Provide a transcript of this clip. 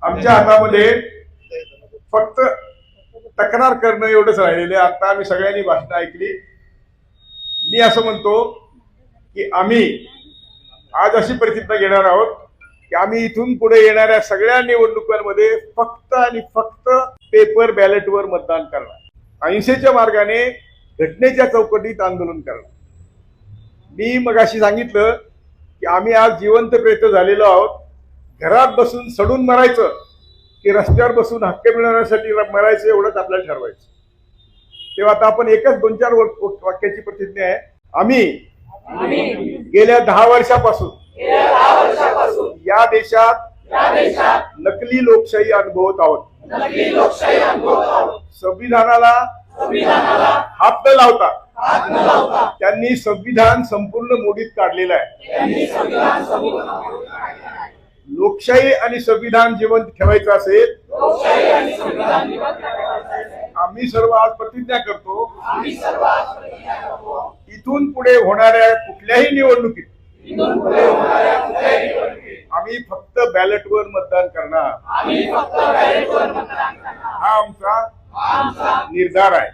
आमच्या हातामध्ये फक्त तक्रार करणं एवढंच राहिलेलं आहे। आता आम्ही सगळ्यांनी भाषण ऐकली। मी असं म्हणतो की आम्ही आज अशी प्रतिज्ञा घेणार आहोत की आम्ही इथून पुढे येणाऱ्या सगळ्या निवडणुकांमध्ये फक्त आणि फक्त पेपर बॅलेटवर मतदान करणार, अहिंसेच्या मार्गाने घटनेच्या चौकटीत आंदोलन करणार। मी मगाशी सांगितलं की आम्ही आज जिवंत प्रेत झालेलो आहोत। घरात बसून सडून मरायचं की रस्त्यावर बसून हक्क मिळवण्यासाठी मरायचं एवढंच आपल्याला ठरवायचं। तेव्हा आता आपण एकच 2-4 वाक्याची प्रतिज्ञा आहे। आम्ही गेल्या 10 वर्षापासून या देशात नकली लोकशाही अनुभवत आहोत। संविधानाला हात न लावता त्यांनी संविधान संपूर्ण मोडीत काढलेलं आहे। लोकशाही आणि संविधान जिवंत ठेवायचं असेल, आम्ही सर्व आज प्रतिज्ञा करतो, इथून पुढे होणाऱ्या कुठल्याही निवडणुकीत आम्ही फक्त बॅलेटवर मतदान करणार। हा आमचा निर्धार आहे।